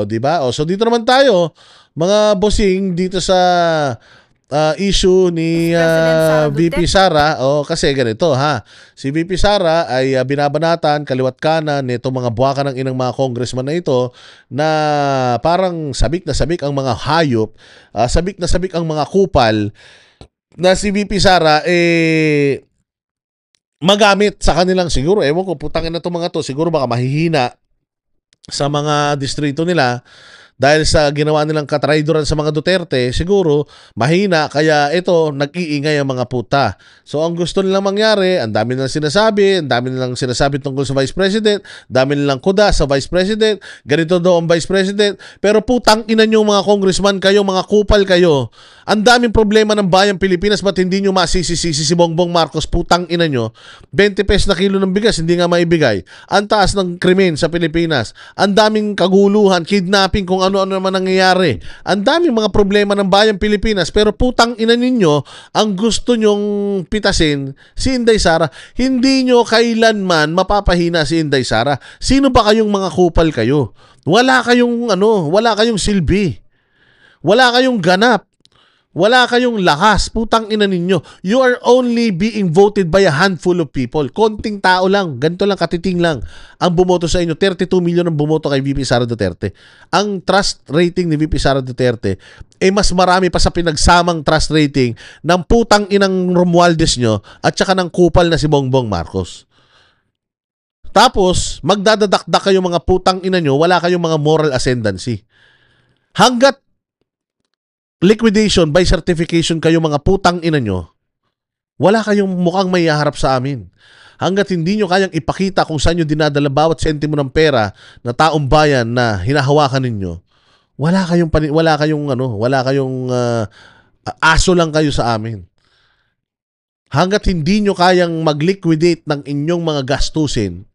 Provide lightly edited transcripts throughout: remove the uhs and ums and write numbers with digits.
O, di ba? O, so dito naman tayo, mga bossing, dito sa issue ni VP Sara. O, kasi ganito ha. Si VP Sara ay binabanatan kaliwat kanan nitong mga buwaka ng inang mga congressman na ito na parang sabik na sabik ang mga hayop, sabik na sabik ang mga kupal na si VP Sara magamit sa kanilang siguro. Ewan ko, putangin na itong mga to. Siguro baka mahihina sa mga distrito nila dahil sa ginawa nilang katraidoran sa mga Duterte, siguro mahina, kaya ito nag-iingay ang mga puta. So ang gusto nilang mangyari, ang dami nilang sinasabi tungkol sa Vice President, dami nilang kuda sa Vice President, ganito daw ang Vice President, pero putang ina nyo mga congressman kayo, mga kupal kayo. Ang daming problema ng bayang Pilipinas, ba't hindi nyo masisisi si Bongbong Marcos? Putang ina nyo, 20 pesos na kilo ng bigas hindi nga maibigay. Ang taas ng krimen sa Pilipinas, ang daming kaguluhan, kidnapping, kung ano-ano naman nangyayari. Ang daming mga problema ng bayang Pilipinas, pero putang ina ninyo, ang gusto nyong pitasin si Inday Sara. Hindi nyo kailanman mapapahina si Inday Sara. Sino ba kayong mga kupal kayo? Wala kayong silbi. Wala kayong ganap. Wala kayong lakas, putang ina ninyo. You are only being voted by a handful of people. Konting tao lang, ganito lang, katiting lang ang bumoto sa inyo. 32 million ang bumoto kay VP Sara Duterte. Ang trust rating ni VP Sara Duterte mas marami pa sa pinagsamang trust rating ng putang inang Romualdez nyo at saka ng kupal na si Bongbong Marcos. Tapos, magdadadakdak kayo mga putang ina nyo, wala kayong mga moral ascendancy. Hanggat liquidation by certification kayo mga putang ina nyo, wala kayong mukhang may haharap sa amin. Hanggat hindi nyo kayang ipakita kung saan nyo dinadala bawat sentimo ng pera na taong bayan na hinahawakan ninyo, wala kayong aso lang kayo sa amin. Hanggat hindi nyo kayang mag-liquidate ng inyong mga gastusin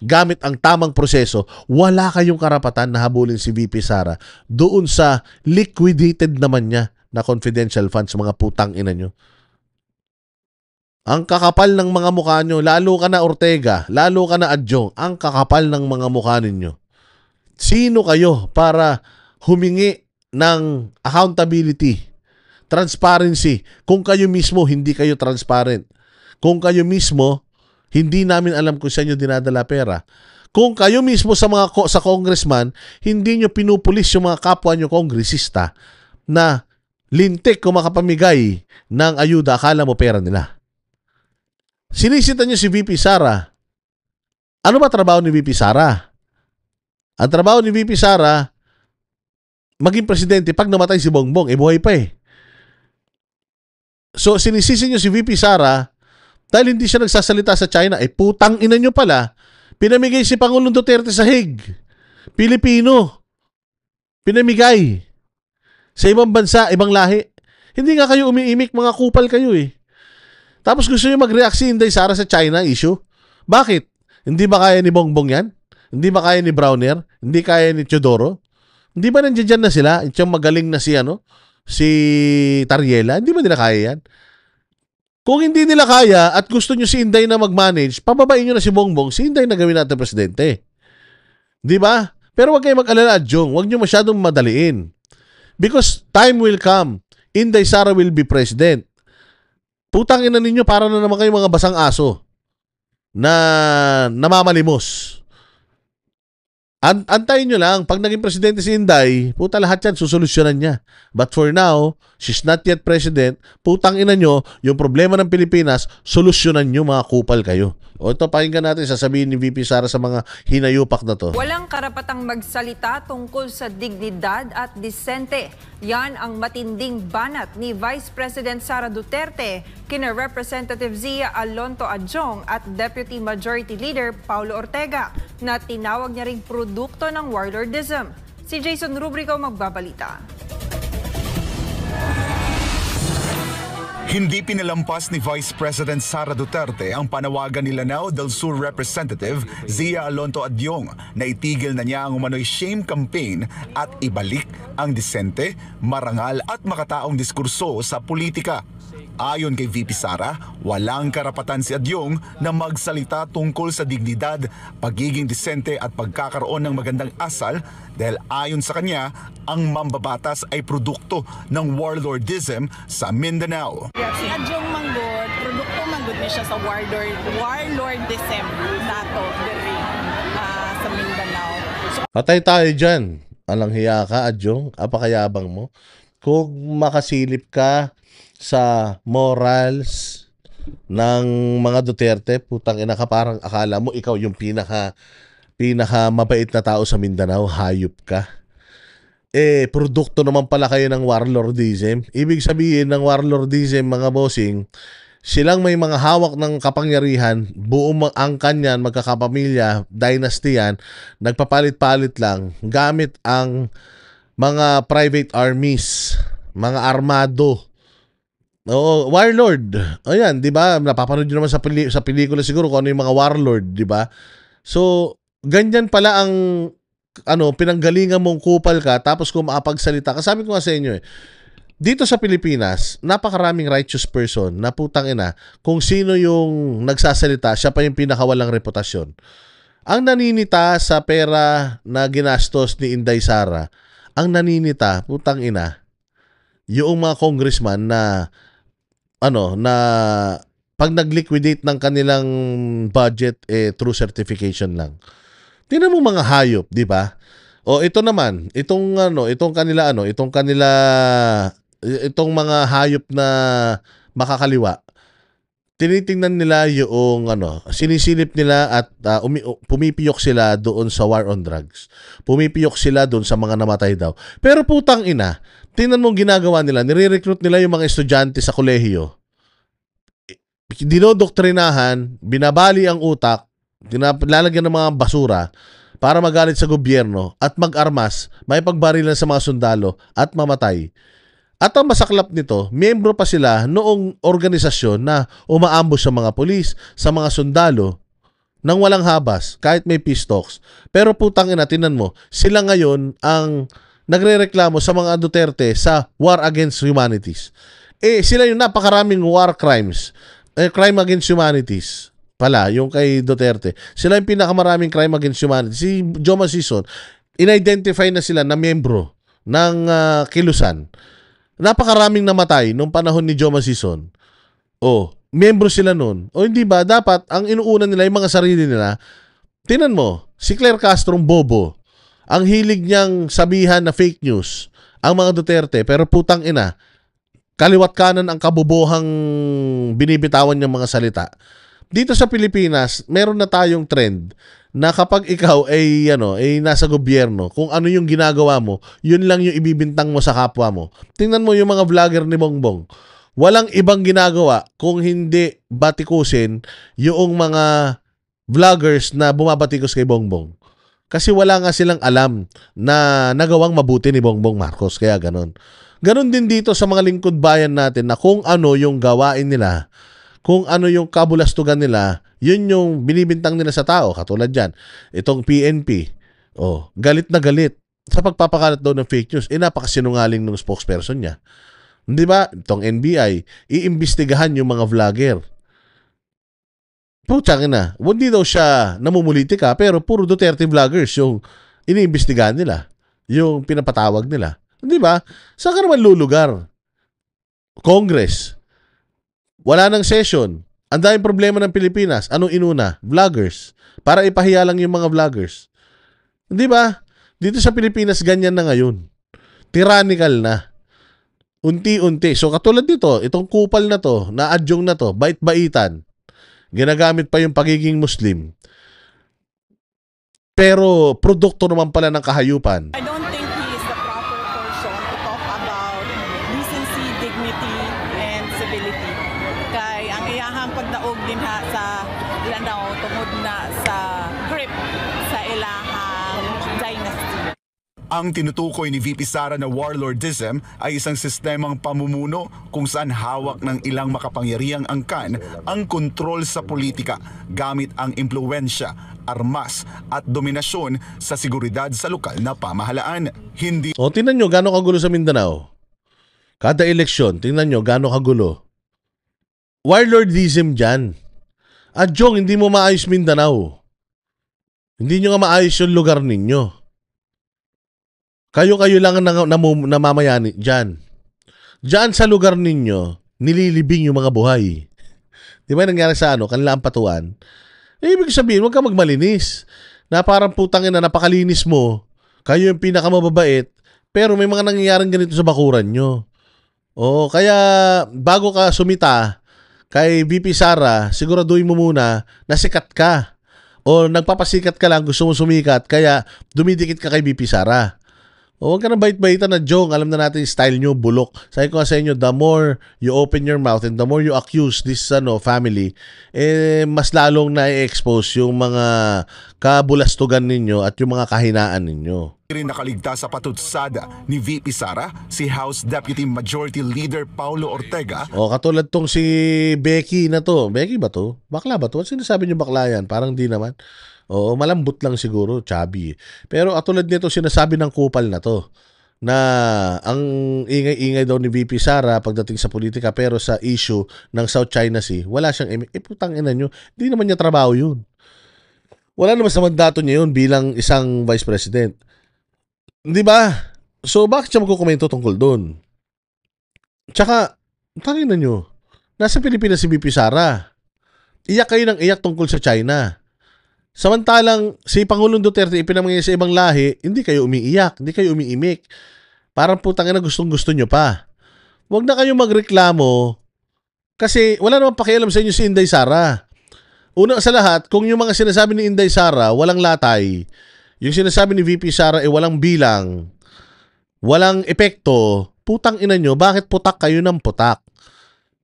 gamit ang tamang proseso, wala kayong karapatan na habulin si VP Sara doon sa liquidated naman niya na confidential funds, mga putang ina nyo. Ang kakapal ng mga mukha nyo, lalo ka na Ortega, lalo ka na Adjong, ang kakapal ng mga mukha ninyo. Sino kayo para humingi ng accountability, transparency, kung kayo mismo hindi kayo transparent? Kung kayo mismo hindi namin alam kung saan nyo dinadala pera. Kung kayo mismo sa congressman, hindi nyo pinupulis yung mga kapwa nyo kongresista na lintik kung makapamigay ng ayuda, akala mo pera nila. Sinisita nyo si VP Sara. Ano ba trabaho ni VP Sara? Ang trabaho ni VP Sara, maging presidente pag namatay si Bongbong, buhay pa eh. So sinisisi nyo si VP Sara dahil hindi siya nagsasalita sa China. Putang ina nyo pala, pinamigay si Pangulong Duterte sa Hague. Pilipino. Pinamigay. Sa ibang bansa, ibang lahi. Hindi nga kayo umiimik, mga kupal kayo eh. Tapos gusto nyo mag-react si Inday Sara sa China issue? Bakit? Hindi ba kaya ni Bongbong yan? Hindi ba kaya ni Browner? Hindi kaya ni Teodoro? Hindi ba nandiyan na sila? Itong magaling na si Tariela? Hindi ba nila kaya yan? Kung hindi nila kaya at gusto nyo si Inday na mag-manage, pababain nyo na si Bongbong, si Inday na gawin natin presidente. Di ba? Pero wag kayo mag-alala, Jong. Wag nyo masyadong madaliin. Because time will come. Inday Sara will be president. Putang ina ninyo, para na naman kayo mga basang aso na namamalimos. Antayin nyo lang, pag naging presidente si Inday, puta lahat yan, susolusyonan niya. But for now, she's not yet president. Putang ina nyo, yung problema ng Pilipinas, solusyonan nyo, mga kupal kayo. O ito, pakinggan natin, sasabihin ni VP Sara sa mga hinayupak na to. Walang karapatang magsalita tungkol sa dignidad at disente. Yan ang matinding banat ni Vice President Sara Duterte kina Representative Zia Alonto Adjong at Deputy Majority Leader Paulo Ortega na tinawag niya ring produkto ng warlordism. Si Jason Rubrico magbabalita. Hindi pinalampas ni Vice President Sara Duterte ang panawagan ni Lanao del Sur Representative Zia Alonto Adjong na itigil na niya ang umano'y shame campaign at ibalik ang disente, marangal at makataong diskurso sa politika. Ayon kay VP Sara, walang karapatan si Adyong na magsalita tungkol sa dignidad, pagiging disente at pagkakaroon ng magandang asal dahil ayon sa kanya, ang mambabatas ay produkto ng warlordism sa Mindanao. Si Adyong Manggod, produkto manggod niya siya sa warlordism nato diri sa Mindanao. So, Patay tayo dyan. Alang hiya ka, Adyong. Apakayabang mo. Kung makasilip ka sa morals ng mga Duterte, putang ina ka, parang akala mo ikaw yung pinaka mabait na tao sa Mindanao, hayop ka. Produkto naman pala kayo ng warlordism. Ibig sabihin ng warlordism, mga bossing, silang may mga hawak ng kapangyarihan, buong angkan yan, magkakapamilya, dynasty yan, nagpapalit-palit lang, gamit ang mga private armies, mga armado. Oo, warlord. Ayan, 'di ba? Napapanood niyo naman sa pelikula siguro kung ano yung mga warlord, 'di ba? So, ganyan pala ang pinanggalingan mong kupal ka tapos kung makapagsalita. Kasabi ko nga sa inyo dito sa Pilipinas, napakaraming righteous person na putang ina, kung sino yung nagsasalita, siya pa yung pinakawalang reputasyon. Ang naninita sa pera na ginastos ni Inday Sara, ang naninita, putang ina, yung mga congressman na pag nag-liquidate ng kanilang budget through certification lang. Tingnan mo mga hayop, 'di ba? O ito naman, itong mga hayop na makakaliwa. Tinitingnan nila yung sinisilip nila at pumipiyok sila doon sa war on drugs. Pumipiyok sila doon sa mga namatay daw. Pero putang ina, tingnan mo ang ginagawa nila, nire-recruit nila yung mga estudyante sa kolehiyo. Dinodoktrinahan, binabali ang utak, lalagyan ng mga basura para magalit sa gobyerno at mag-armas, may pagbarilan sa mga sundalo at mamatay. At ang masaklap nito, miyembro pa sila noong organisasyon na umaambos sa mga pulis, sa mga sundalo, nang walang habas, kahit may peace talks. Pero putang ina, tinan mo, sila ngayon ang nagrereklamo sa mga Duterte sa war against humanities. Sila yung napakaraming war crimes, crime against humanities pala, yung kay Duterte. Sila yung pinakamaraming crime against humanity. Si Joma Sison, in-identify na sila na miyembro ng Kilusan. Napakaraming namatay nung panahon ni Joma Sison. Miyembro sila nun. Hindi ba? Dapat, ang inuuna nila, yung mga sarili nila, tinan mo, si Claire Castro bobo. Ang hilig niyang sabihan na fake news, ang mga Duterte, pero putang ina, kaliwat kanan ang kabubuhang binibitawan niyang mga salita. Dito sa Pilipinas, meron na tayong trend na kapag ikaw ay nasa gobyerno, kung ano yung ginagawa mo, yun lang yung ibibintang mo sa kapwa mo. Tingnan mo yung mga vlogger ni Bongbong. Walang ibang ginagawa kung hindi batikusin yung mga vloggers na bumabatikos kay Bongbong. Kasi wala nga silang alam na nagawang mabuti ni Bongbong Marcos, kaya ganon. Ganon din dito sa mga lingkod bayan natin na kung ano yung gawain nila, kung ano yung kabulastugan nila, yun yung binibintang nila sa tao. Katulad dyan, itong PNP, galit na galit sa pagpapakalat daw ng fake news. Napakasinungaling ng spokesperson niya. Di ba? Itong NBI, iimbestigahan yung mga vlogger. Putsang ina, hindi daw siya namumulitika, pero puro Duterte vloggers yung iniimbestigahan nila, yung pinapatawag nila. Di ba? Saan ka naman lulugar? Congress. Wala nang session. Ang daming problema ng Pilipinas. Anong inuna? Vloggers. Para ipahiya lang yung mga vloggers. Di ba? Dito sa Pilipinas, ganyan na ngayon. Tyrannical na. Unti-unti. So katulad dito, itong kupal na to, na Adyong na to, bait-baitan. Ginagamit pa yung pagiging Muslim. Pero produkto naman pala ng kahayupan. I don't think he is the proper person to talk about decency, dignity, and civility. Kay ang iyahang pagdaog din sa Lanao tungod na sa grip sa ilahang dynasty. Ang tinutukoy ni VP Sara na warlordism ay isang sistemang pamumuno kung saan hawak ng ilang makapangyarihang angkan ang kontrol sa politika gamit ang impluwensya, armas at dominasyon sa seguridad sa lokal na pamahalaan. Hindi tingnan nyo gano'ng kagulo sa Mindanao. Kada eleksyon, tingnan nyo gano'ng kagulo. warlordism dyan. At Jong, hindi mo maayos Mindanao. Hindi nyo nga maayos yung lugar ninyo. Kayo-kayo lang ang namamayani dyan. Dyan sa lugar ninyo, nililibing yung mga buhay. Di ba nangyari sa kanilang patuan? Ibig sabihin, huwag ka magmalinis. Na parang putangin na napakalinis mo. Kayo yung pinakamababait. Pero may mga nangyayaring ganito sa bakuran nyo. O, kaya bago ka sumita kay VP Sara, siguraduhin mo muna na sikat ka. O nagpapasikat ka lang, gusto mo sumikat, kaya dumidikit ka kay VP Sara. O huwag ka na bait-baitan na Jong, alam na natin yung style nyo, bulok. Sabi ko sa inyo, the more you open your mouth and the more you accuse this family, mas lalong na-expose yung mga kabulastugan ninyo at yung mga kahinaan ninyo. Rin nakaligtas sa patutsada ni VP Sara, si House Deputy Majority Leader Paulo Ortega. O katulad tong si Becky na to. Becky ba to? Bakla ba to? Ano sinasabi niyo bakla yan? Parang di naman. Oo, malambot lang siguro, chubby. Pero katulad nito, sinasabi ng kupal na to na ang ingay-ingay daw ni VP Sara pagdating sa politika, pero sa issue ng South China Sea, wala siyang putang ina nyo, hindi naman niya trabaho yun. Wala naman sa mandato niya yun bilang isang vice president. Di ba? So, bakit siya magkukomento tungkol doon? Tsaka, tangin na nyo, nasa Pilipinas si VP Sara. Iyak kayo ng iyak tungkol sa China. Samantalang si Pangulong Duterte ipinamigay sa ibang lahi, hindi kayo umiiyak, hindi kayo umiimik. Parang putang ina, gustong-gusto nyo pa. Huwag na kayo magreklamo kasi wala namang pakialam sa inyo si Inday Sara. Una sa lahat, kung yung mga sinasabi ni Inday Sara walang latay, yung sinasabi ni VP Sara walang bilang, walang epekto, putang ina nyo, bakit putak kayo ng putak?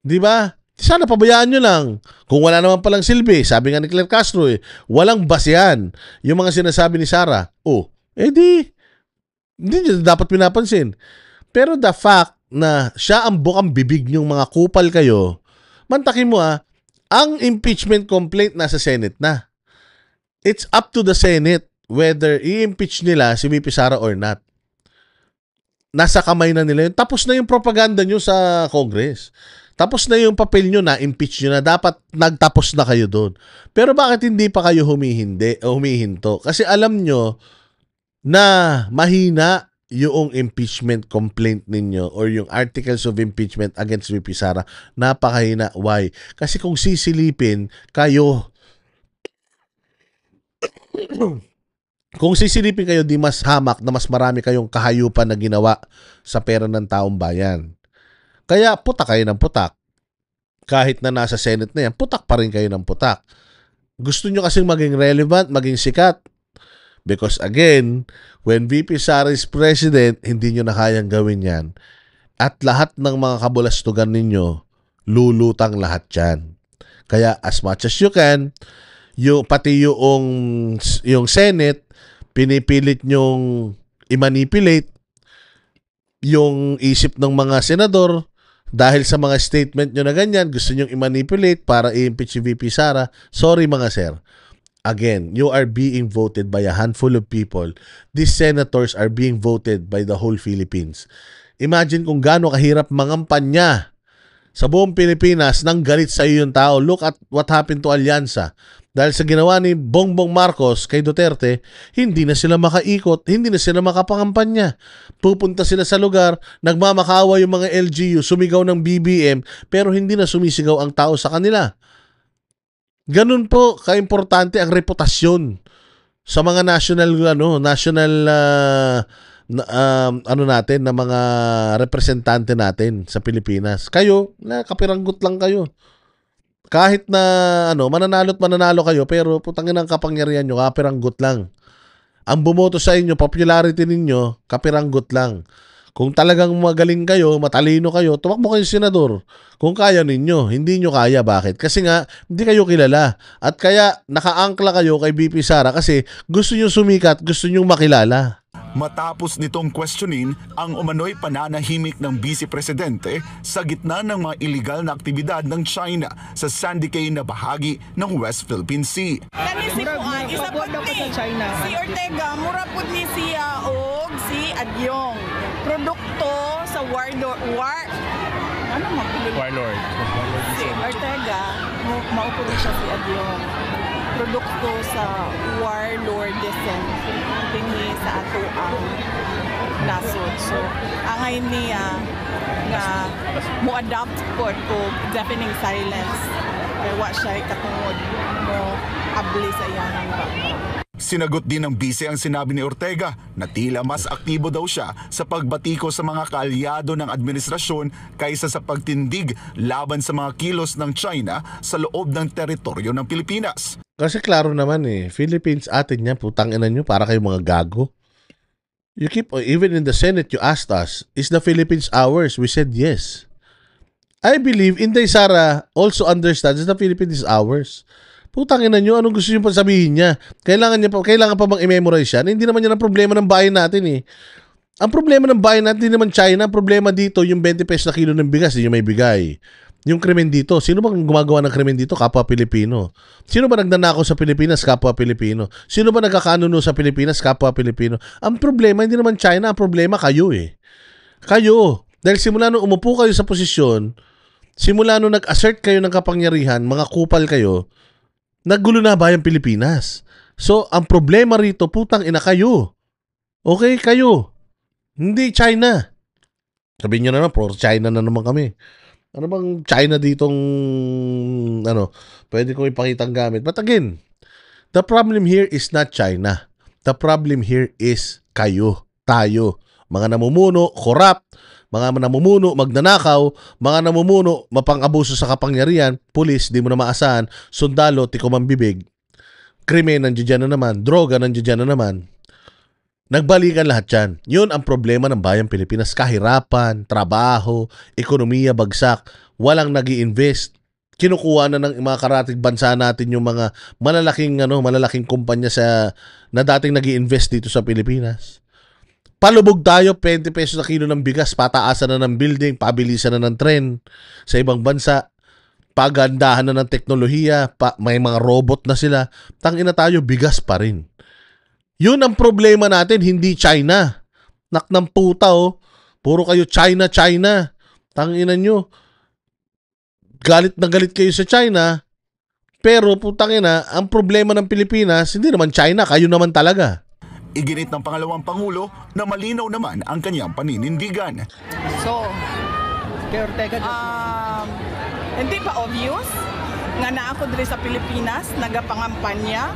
Di ba? Sana pabayaan nyo lang. Kung wala naman palang silbi, sabi nga ni Claire Castro, walang basihan yung mga sinasabi ni Sara. Hindi nyo dapat pinapansin. Pero the fact na siya ang bukang bibig nyong mga kupal kayo, mantakin mo ang impeachment complaint nasa Senate na. It's up to the Senate whether i-impeach nila si VP Sara or not. Nasa kamay na nila yun. Tapos na yung propaganda nyo sa Congress. Tapos na yung papel nyo na, impeach nyo na, dapat nagtapos na kayo doon. Pero bakit hindi pa kayo humihinto? Kasi alam nyo na mahina yung impeachment complaint ninyo or yung articles of impeachment against VP Sara. Napakahina. Why? Kasi kung sisilipin kayo, di mas hamak na mas marami kayong kahayupan na ginawa sa pera ng taong bayan. Kaya putak kayo ng putak. Kahit na nasa Senate na yan, putak pa rin kayo ng putak. Gusto nyo kasing maging relevant, maging sikat. Because again, when VP Sara is president, hindi nyo na kayang gawin yan. At lahat ng mga kabulastugan ninyo, lulutang lahat yan. Kaya as much as you can, pati yung Senate, pinipilit nyong i-manipulate yung isip ng mga senador. Dahil sa mga statement nyo na ganyan, gusto nyong i-manipulate para i-impeach si VP Sara. Sorry mga sir. Again, you are being voted by a handful of people. These senators are being voted by the whole Philippines. Imagine kung gaano kahirap mangampanya sa buong Pilipinas nang galit sa iyo yung tao. Look at what happened to Alianza. Dahil sa ginawa ni Bongbong Marcos kay Duterte, hindi na sila makaikot, hindi na sila makapangampanya. Pupunta sila sa lugar, nagmamakawa yung mga LGU, sumigaw ng BBM, pero hindi na sumisigaw ang tao sa kanila. Ganun po kaimportante ang reputasyon sa mga national natin na mga representante natin sa Pilipinas. Kayo, kapiranggot lang kayo. Kahit na mananalo kayo, pero putangin ang kapangyarihan nyo, kapiranggot lang. Ang bumoto sa inyo, popularity ninyo, kapiranggot lang. Kung talagang magaling kayo, matalino kayo, tumakbo kayo senador. Kung kaya ninyo, hindi nyo kaya. Bakit? Kasi nga, hindi kayo kilala. At kaya, nakaangkla kayo kay VP Sara kasi gusto nyo sumikat, gusto nyo makilala. Matapos nitong questionin ang umano'y pananahimik ng Vice Presidente sa gitna ng mga illegal na aktibidad ng China sa Sandy Cay na bahagi ng West Philippine Sea. Kani si Kuan, isa po ni si Ortega, mura po ni siya og si Adyong. Produkto sa ano magpili Warlord. si Ortega, maupo rin siya si Adyong produkto sa warlordism dinhi sa ato ang nasod. So, angay niya nga mo-adapt po ko deafening silence kaya wa siya katungod mo abli sa iyang background. Sinagot din ng bise ang sinabi ni Ortega na tila mas aktibo daw siya sa pagbatiko sa mga kaalyado ng administrasyon kaysa sa pagtindig laban sa mga kilos ng China sa loob ng teritoryo ng Pilipinas. Kasi klaro naman Philippines atin yan, putang ina nyo, para kayo mga gago. You keep, even in the Senate, you asked us, is the Philippines ours? We said yes. I believe Inday Sara also understands that the Philippines is ours. Putang ina nyo, anong gusto nyo pa sabihin niya? Kailangan pa bang i-memorize yan? Hindi naman yan ang problema ng bayan natin Ang problema ng bayan natin, hindi naman China. Ang problema dito, yung 20 pesos na kilo ng bigas, hindi nyo may bigay. Yung krimen dito, sino bang gumagawa ng krimen dito? Kapwa Pilipino. Sino ba nagnanakaw sa Pilipinas? Kapwa Pilipino. Sino ba nagkakanuno sa Pilipinas? Kapwa Pilipino. Ang problema, hindi naman China. Ang problema, kayo Kayo. Dahil simula nung umupo kayo sa posisyon, simula nung nag-assert kayo ng kapangyarihan, mga kupal kayo, naggulo na bayang Pilipinas. So, ang problema rito, putang ina kayo. Okay, kayo. Hindi China. Sabihin nyo na naman, pro-China na naman kami. Ano bang China ditong, pwede kong ipakitang gamit. But again, the problem here is not China. The problem here is kayo, tayo. Mga namumuno, corrupt, mga namumuno, magnanakaw, mga namumuno, mapang-abuso sa kapangyarihan, pulis, di mo na maasahan, sundalo, tikom ang bibig, krimen, nandiyan na naman, droga, nandiyan na naman. Nagbalikan lahat yan. Yun ang problema ng bayang Pilipinas. Kahirapan, trabaho, ekonomiya bagsak, walang nag-i-invest. Kinukuha na ng mga karatig bansa natin yung mga malalaking kumpanya na dating nag-i-invest dito sa Pilipinas. Palubog tayo, 20 pesos na kilo ng bigas, pataasan na ng building, pabilisan na ng tren sa ibang bansa, pagandahan na ng teknolohiya, may mga robot na sila, tangina tayo, bigas pa rin. Yun ang problema natin, hindi China. Nak ng puta puro kayo China. Tangina nyo. Galit na galit kayo sa China, pero putangina, ang problema ng Pilipinas, hindi naman China, kayo naman talaga. Iginit ng pangalawang Pangulo na malinaw naman ang kanyang paninindigan. So, hindi pa obvious nga na ako diri sa Pilipinas nagapangampanya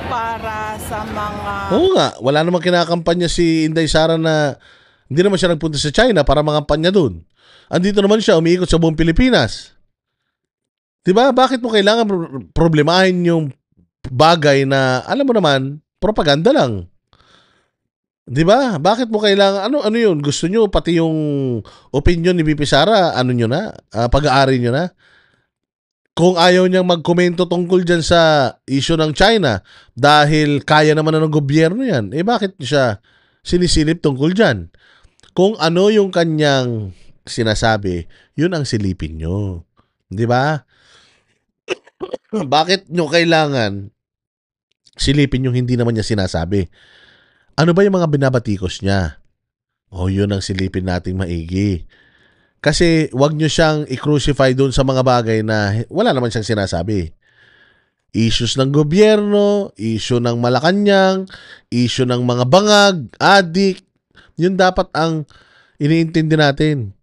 para sa mga... Oo nga, wala namang kinakampanya si Inday Sara na hindi naman siya nagpunta sa China para mangampanya dun. Andito naman siya, umiikot sa buong Pilipinas. Diba? Bakit mo kailangan problemahin yung bagay na, alam mo naman, propaganda lang? Diba? Bakit mo kailangan, ano yun? Gusto nyo, pati yung opinion ni VP Sara, pag-aari nyo na? Kung ayaw niyang magkomento tungkol dyan sa issue ng China dahil kaya naman na ng gobyerno yan, bakit siya sinisilip tungkol dyan? Kung ano yung kanyang sinasabi, yun ang silipin nyo. Di ba? Bakit nyo kailangan silipin yung hindi naman niya sinasabi? Ano ba yung mga binabatikos niya? Yun ang silipin nating maigi. Kasi wag nyo siyang i-crucify doon sa mga bagay na wala naman siyang sinasabi. Issues ng gobyerno, issue ng Malacanang, issue ng mga bangag, adik, yun dapat ang iniintindi natin.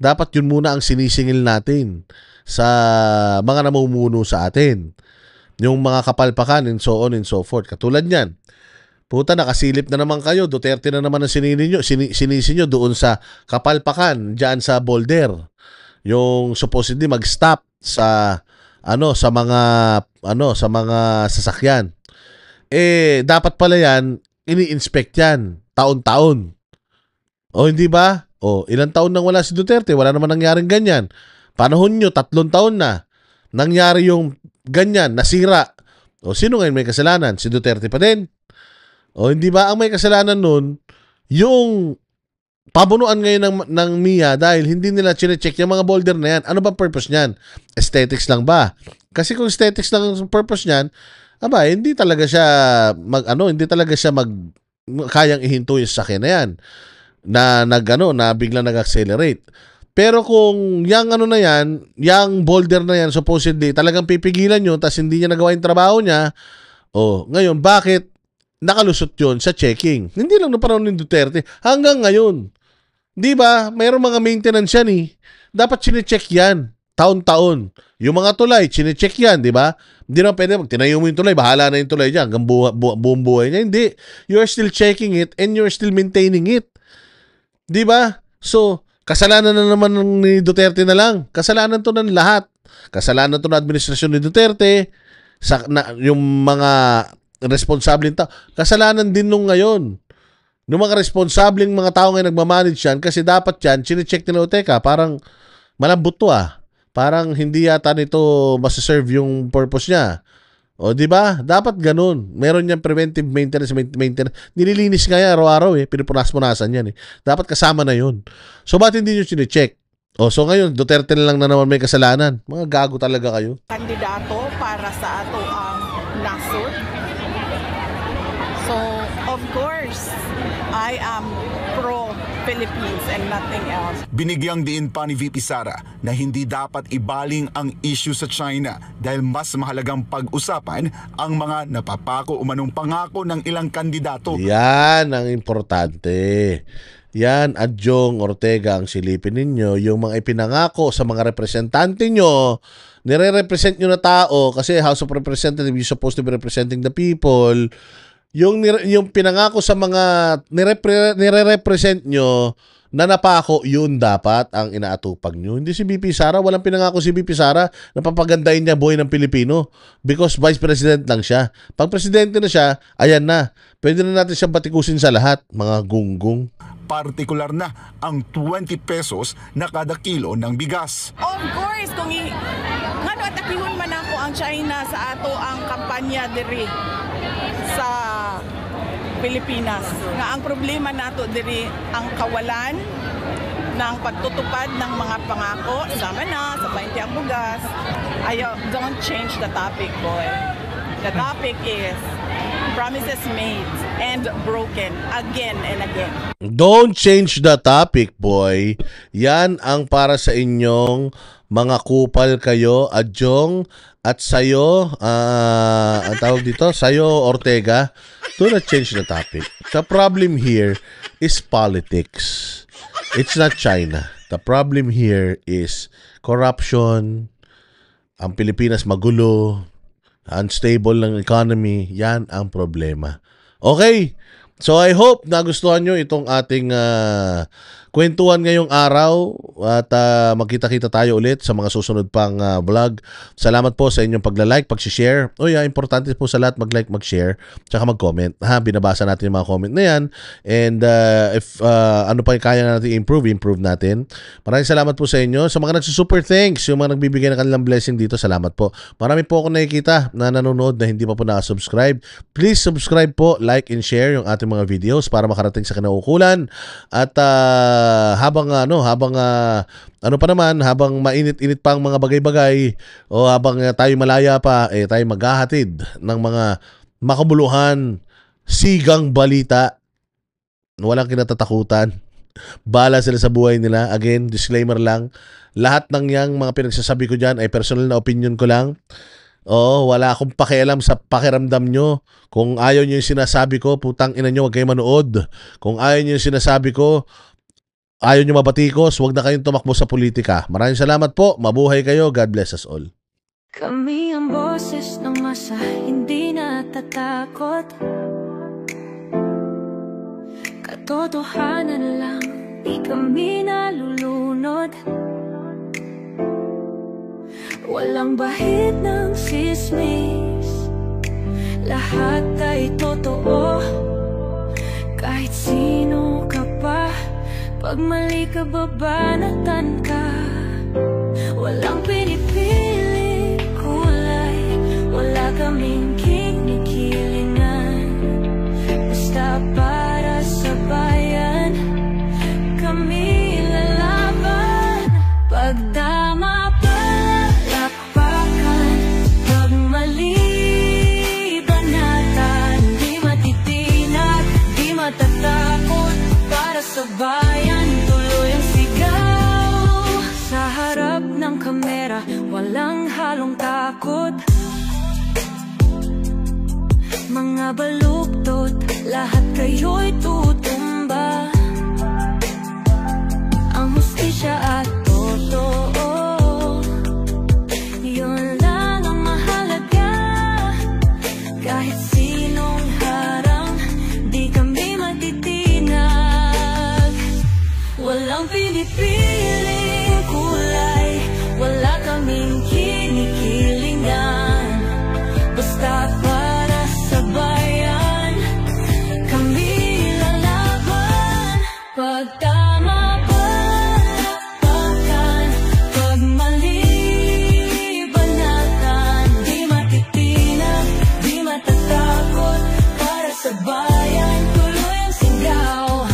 Dapat yun muna ang sinisingil natin sa mga namumuno sa atin. Yung mga kapalpakan and so on and so forth. Katulad niyan. Puta, nakasilip na naman kayo. Duterte na naman ang sinisi nyo doon sa kapalpakan, dyan sa Boulder. Yung supposedly mag-stop sa mga sasakyan. Dapat pala yan, ini-inspect yan, taon-taon. Hindi ba? Ilang taon nang wala si Duterte, wala naman nangyaring ganyan. Panahon nyo, 3 taon na, nangyari yung ganyan, nasira. Sino ngayon may kasalanan? Si Duterte pa din. Hindi ba ang may kasalanan nun, yung pabunuan ngayon ng MIA dahil hindi nila chine-check yung mga boulder na yan. Ano ba purpose niyan? Aesthetics lang ba? Kasi kung aesthetics lang ang purpose niyan, hindi talaga siya kayang ihinto yung sasakyan na yan na biglang nag-accelerate. Pero kung yung ano na yan, yung boulder na yan, supposedly, talagang pipigilan yun, tapos hindi niya nagawa yung trabaho niya, ngayon, bakit nakalusot yun sa checking? Hindi lang na panahon ni Duterte, hanggang ngayon. Di ba? Mayroong mga maintenance yan eh. Dapat chinecheck yan, taon-taon. Yung mga tulay, chinecheck yan, di ba? Hindi na pwede, tinayo mo yung tulay, bahala na yung tulay dyan, hanggang buong buhay niya. Hindi. You're still checking it and you're still maintaining it. Di ba? So, kasalanan na naman ni Duterte na lang. Kasalanan to ng lahat. Kasalanan to ng administrasyon ni Duterte, yung mga responsableng tao. Kasalanan din nung ngayon. Nung mga responsableng mga tao ngayon nagmamanage yan, kasi dapat yan, chinecheck nila, teka, parang malambot to Parang hindi yata nito masaserve yung purpose niya. O, di ba? Dapat ganun. Meron yan preventive maintenance. Nililinis nga yan araw-araw Pinupunas-punasan yan Dapat kasama na yun. So, ba't hindi nyo chinecheck? So ngayon, Duterte na lang na naman may kasalanan. Mga gago talaga kayo. Kandidato para sa ato ang nasod. So, of course, I am pro-Philippines and nothing else. Binigyang diin pa ni VP Sara na hindi dapat ibaling ang issue sa China dahil mas mahalagang pag-usapan ang mga napapako umanong pangako ng ilang kandidato. Yan ang importante. Yan, Adjong Ortega, ang silipin ninyo, yung mga ipinangako sa mga representante nyo, nire-represent nyo na tao, kasi House of Representatives, you're supposed to be representing the people. Yung pinangako sa mga nire-represent nyo na napako, yun dapat ang inaatupag nyo. Hindi si VP Sara, walang pinangako si VP Sara na papagandahin niya buhay ng Pilipino because Vice President lang siya. Pag Presidente na siya, ayan na. Pwede na natin siya batikusin sa lahat, mga gunggong. Partikular na ang 20 pesos na kada kilo ng bigas. Of course, kung ngano atakihon man ako ang China sa ato ang kampanya diri sa Pilipinas. Nga ang problema nato diri ang kawalan ng pagtutupad ng mga pangako, sama na sa 20 ang bugas. Don't change the topic, boy. The topic is promises made and broken again and again. Don't change the topic, boy. Yan ang para sa inyong mga kupal kayo, Adjong, at sayo, ang tawag dito, sayo, Ortega. Do not change the topic. The problem here is politics. It's not China. The problem here is corruption, ang Pilipinas magulo, unstable ng economy. Yan ang problema. Okay, so I hope nagustuhan nyo itong ating kwentuhan ngayong araw at magkita-kita tayo ulit sa mga susunod pang vlog. Salamat po sa inyong pagla-like, pag-share. Importante po sa lahat mag-like, mag-share, tsaka mag-comment. Binabasa natin yung mga comment na yan. And if ano pa yung kaya natin improve natin. Maraming salamat po sa inyo. Sa mga nagsusuper thanks, yung mga nagbibigay ng kanilang blessing dito, salamat po. Marami po ako nakikita na nanonood na hindi pa po nakasubscribe. Please subscribe po, like and share yung ating mga videos para makarating sa kinaukulan. At habang mainit-init pa ang mga bagay-bagay o habang tayo malaya pa, tayo maghahatid ng mga makabuluhan, sigang balita, walang kinatatakutan. Bahala sila sa buhay nila. Again, disclaimer lang, lahat ng yang mga pinagsasabi ko dyan ay personal na opinion ko lang. Wala akong pakialam sa pakiramdam nyo. Kung ayaw nyo yung sinasabi ko, putang ina nyo, huwag kayo manood. Kung ayaw nyo yung sinasabi ko, ayaw nyo mabatikos, huwag na kayong tumakbo sa politika. Maraming salamat po. Mabuhay kayo. God bless us all. Kami ang boses ng masa, hindi natatakot. Katotohanan lang, di kami nalulunod. Walang bahid ng sismis, lahat ay totoo. Kahit sino ka pa, pag mali ka babanatan ka. Walang pinipili kulay, wala kaming kinikilingan. Basta para sa bayan, kami lalaban. Pag tama palakpakan, pag mali banatan. Di matitinag, di matatakot, para sa bayan tuloy ang sigaw. ka, walang halong takot. Mga baluktot, lahat kayo'y tutumba. Ang hustisya at totoo, yun lang ang mahalaga. Kahit sinong harang, di kami matitinag. Walang pinipiling kulay, wala kaming kinikilingan. Basta para sa bayan, kami lalaban. Pag tama palakpakan, pag mali banatan, di matitinag, di matatakot. Para sa bayan, tuloy ang sigaw.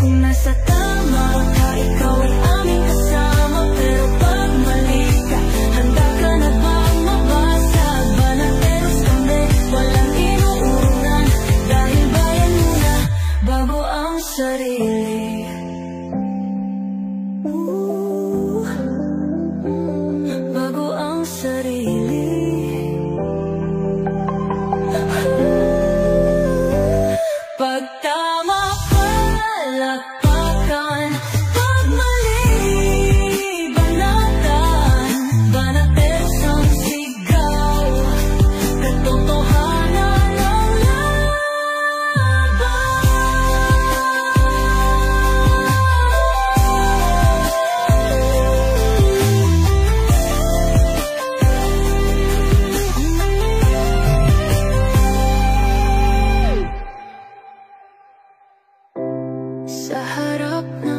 Kung nasa tama ka, ikaw ay aming kasama. Pero pag mali ka, handa ka na bang mabasag? Banateros kami, walang inuunan. Dahil bayan muna, bago ang sarili. Bago ang sarili. Pag tama palakpakan, pag mali banatan, banateros ang sigaw. Katotohanan ang laban. Sa harap ng